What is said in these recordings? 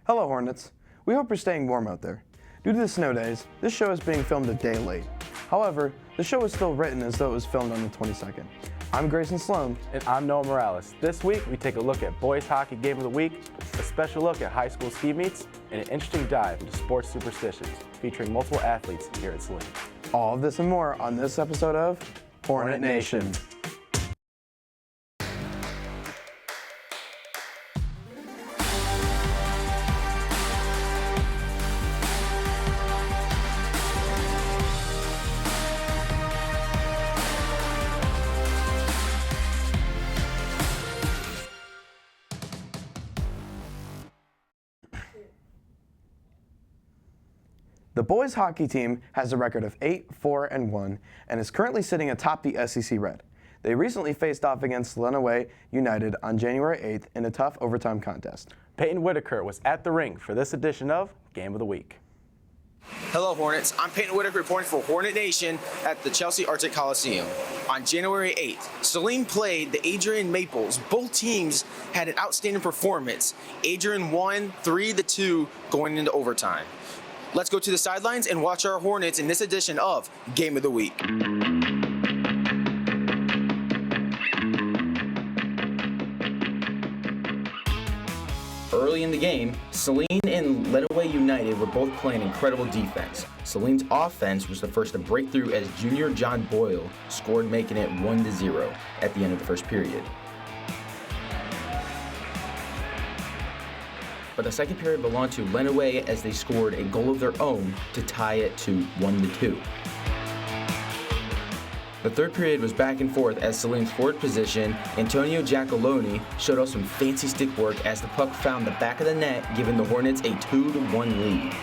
Hello, Hornets. We hope you're staying warm out there. Due to the snow days, this show is being filmed a day late. However, the show is still written as though it was filmed on the 22nd. I'm Greyson Sloan. And I'm Noah Morales. This week, we take a look at Boys Hockey Game of the Week, a special look at high school ski meets, and an interesting dive into sports superstitions, featuring multiple athletes here at Saline. All of this and more on this episode of Hornet Nation. The boys hockey team has a record of 8-4-1 and is currently sitting atop the SEC Red. They recently faced off against Lenawee United on January 8th in a tough overtime contest. Peyton Whitaker was at the rink for this edition of Game of the Week. Hello, Hornets. I'm Peyton Whitaker reporting for Hornet Nation at the Chelsea Arctic Coliseum. On January 8th, Saline played the Adrian Maples. Both teams had an outstanding performance. Adrian won 3-2 going into overtime. Let's go to the sidelines and watch our Hornets in this edition of Game of the Week. Early in the game, Saline and Lenawee United were both playing incredible defense. Saline's offense was the first to break through as junior John Boyle scored, making it 1-0 at the end of the first period. But the second period belonged to Lenawee as they scored a goal of their own to tie it to 1-2. The third period was back and forth as Saline's forward position, Antonio Giacalone, showed off some fancy stick work as the puck found the back of the net, giving the Hornets a 2-1 lead.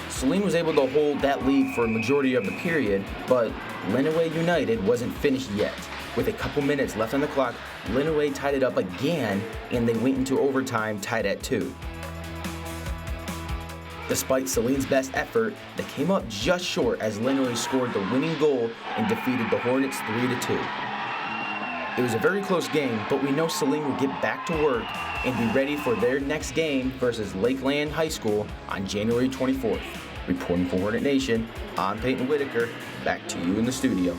Saline was able to hold that lead for a majority of the period, but Lenawee United wasn't finished yet. With a couple minutes left on the clock, Lenawee tied it up again, and they went into overtime tied at 2. Despite Saline's best effort, they came up just short as Lenawee scored the winning goal and defeated the Hornets 3-2. It was a very close game, but we know Saline will get back to work and be ready for their next game versus Lakeland High School on January 24th. Reporting for Hornet Nation, I'm Peyton Whitaker. Back to you in the studio.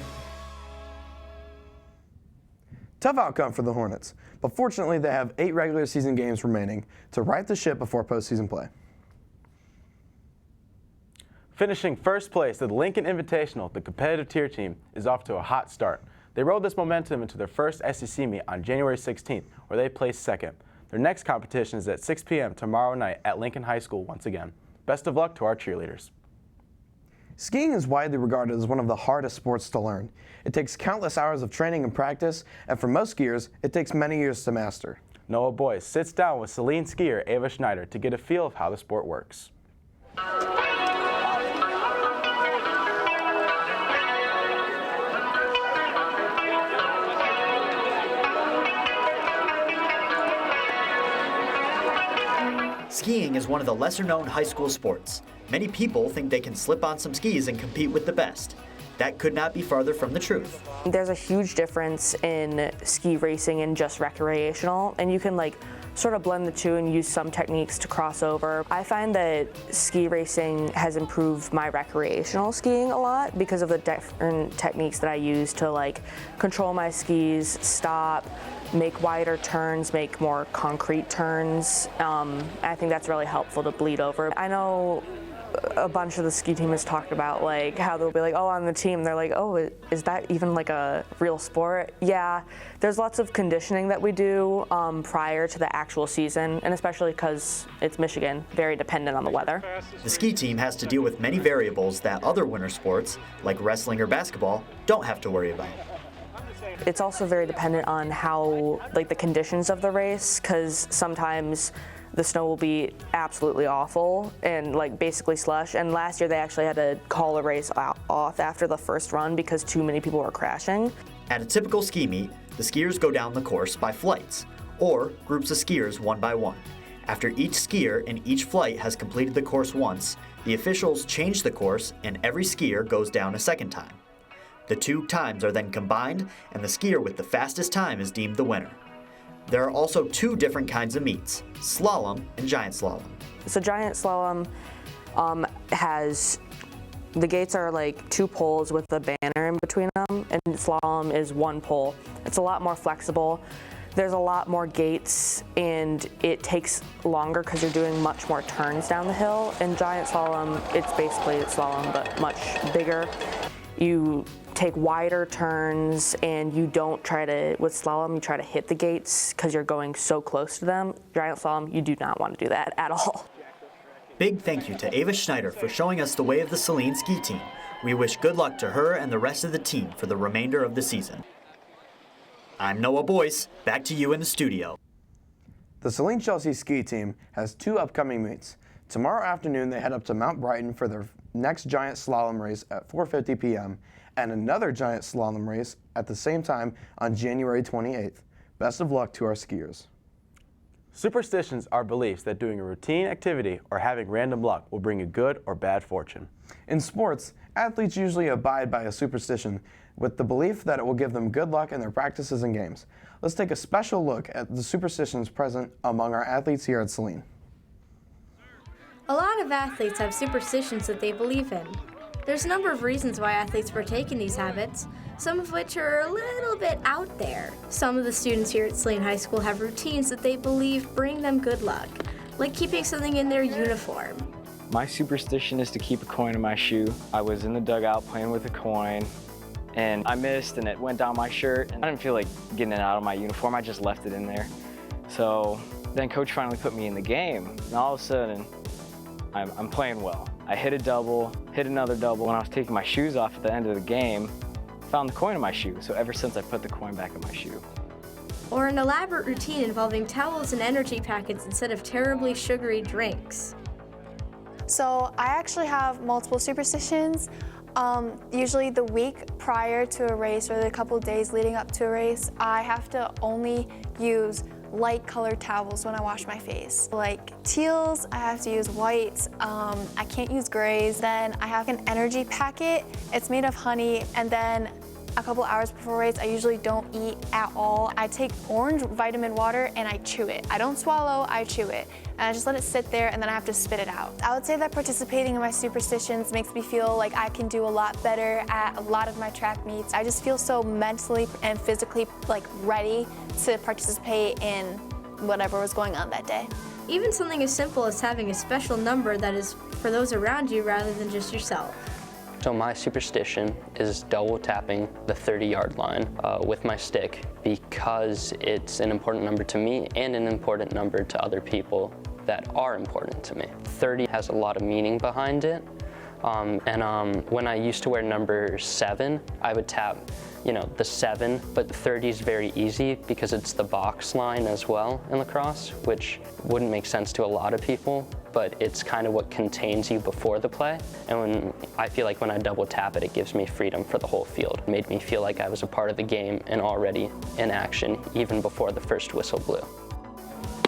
Tough outcome for the Hornets, but fortunately they have 8 regular season games remaining to right the ship before postseason play. Finishing first place at the Lincoln Invitational, the competitive tier team is off to a hot start. They rode this momentum into their first SEC meet on January 16th, where they placed second. Their next competition is at 6 p.m. tomorrow night at Lincoln High School once again. Best of luck to our cheerleaders. Skiing is widely regarded as one of the hardest sports to learn. It takes countless hours of training and practice, and for most skiers, it takes many years to master. Noah Boyce sits down with Saline skier Ava Schneider to get a feel of how the sport works. Skiing is one of the lesser-known high school sports. Many people think they can slip on some skis and compete with the best. That could not be farther from the truth. There's a huge difference in ski racing and just recreational, and you can sort of blend the two and use some techniques to cross over. I find that ski racing has improved my recreational skiing a lot because of the different techniques that I use to control my skis, stop, make wider turns, make more concrete turns. I think that's really helpful to bleed over. I know a bunch of the ski team has talked about how they'll be oh, on the team, they're oh, is that even a real sport? Yeah, there's lots of conditioning that we do prior to the actual season, and especially because it's Michigan, very dependent on the weather. The ski team has to deal with many variables that other winter sports, like wrestling or basketball, don't have to worry about. It's also very dependent on how, the conditions of the race, because sometimes the snow will be absolutely awful and basically slush. And last year they actually had to call a race off after the first run because too many people were crashing. At a typical ski meet, the skiers go down the course by flights, or groups of skiers one by one. After each skier in each flight has completed the course once, the officials change the course and every skier goes down a second time. The 2 times are then combined, and the skier with the fastest time is deemed the winner. There are also two different kinds of meets, slalom and giant slalom. So giant slalom the gates are like 2 poles with a banner in between them, and slalom is 1 pole. It's a lot more flexible. There's a lot more gates, and it takes longer because you're doing much more turns down the hill. In giant slalom, it's basically slalom, but much bigger. You take wider turns, and you don't try to, with slalom, you try to hit the gates because you're going so close to them. Giant slalom, you do not want to do that at all. Big thank you to Ava Schneider for showing us the way of the Saline ski team. We wish good luck to her and the rest of the team for the remainder of the season. I'm Noah Boyce, back to you in the studio. The Saline Chelsea ski team has 2 upcoming meets. Tomorrow afternoon, they head up to Mount Brighton for their next giant slalom race at 4:50 p.m. and another giant slalom race at the same time on January 28th. Best of luck to our skiers. Superstitions are beliefs that doing a routine activity or having random luck will bring you good or bad fortune. In sports, athletes usually abide by a superstition with the belief that it will give them good luck in their practices and games. Let's take a special look at the superstitions present among our athletes here at Saline. A lot of athletes have superstitions that they believe in. There's a number of reasons why athletes partake in these habits, some of which are a little bit out there. Some of the students here at Saline High School have routines that they believe bring them good luck, like keeping something in their uniform. My superstition is to keep a coin in my shoe. I was in the dugout playing with a coin, and I missed, and it went down my shirt, and I didn't feel like getting it out of my uniform. I just left it in there. So then coach finally put me in the game, and all of a sudden, I'm playing well. I hit a double, hit another double. When I was taking my shoes off at the end of the game, I found the coin in my shoe. So ever since, I put the coin back in my shoe. Or an elaborate routine involving towels and energy packets instead of terribly sugary drinks. So I actually have multiple superstitions. Usually the week prior to a race or the couple of days leading up to a race, I have to only use light colored towels when I wash my face. Like teals, I have to use whites. I can't use grays. Then I have an energy packet. It's made of honey, and then a couple hours before race, I usually don't eat at all. I take orange vitamin water and I chew it. I don't swallow, I chew it. And I just let it sit there, and then I have to spit it out. I would say that participating in my superstitions makes me feel like I can do a lot better at a lot of my track meets. I just feel so mentally and physically ready to participate in whatever was going on that day. Even something as simple as having a special number that is for those around you rather than just yourself. So my superstition is double tapping the 30-yard line with my stick because it's an important number to me and an important number to other people that are important to me. 30 has a lot of meaning behind it. When I used to wear number 7, I would tap, the 7, but 30 is very easy because it's the box line as well in lacrosse, which wouldn't make sense to a lot of people, but it's kind of what contains you before the play. And I feel like when I double tap it, it gives me freedom for the whole field. It made me feel like I was a part of the game and already in action even before the first whistle blew.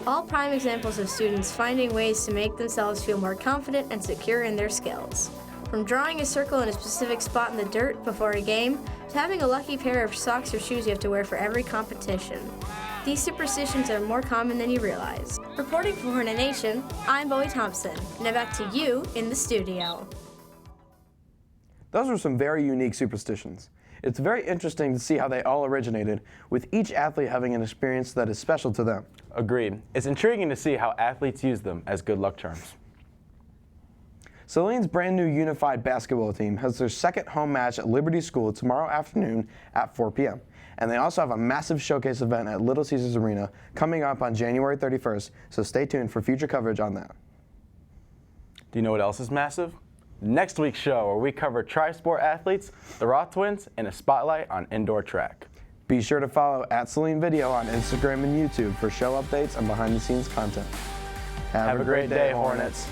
All prime examples of students finding ways to make themselves feel more confident and secure in their skills. From drawing a circle in a specific spot in the dirt before a game, to having a lucky pair of socks or shoes you have to wear for every competition. These superstitions are more common than you realize. Reporting for Hornet Nation, I'm Bowie Thompson. Now back to you in the studio. Those were some very unique superstitions. It's very interesting to see how they all originated, with each athlete having an experience that is special to them. Agreed. It's intriguing to see how athletes use them as good luck charms. Saline's brand new unified basketball team has their second home match at Liberty School tomorrow afternoon at 4 p.m. And they also have a massive showcase event at Little Caesars Arena coming up on January 31st, so stay tuned for future coverage on that. Do you know what else is massive? Next week's show, where we cover tri-sport athletes, the Roth Twins, and a spotlight on indoor track. Be sure to follow @Saline Video on Instagram and YouTube for show updates and behind-the-scenes content. Have a great day, Hornets.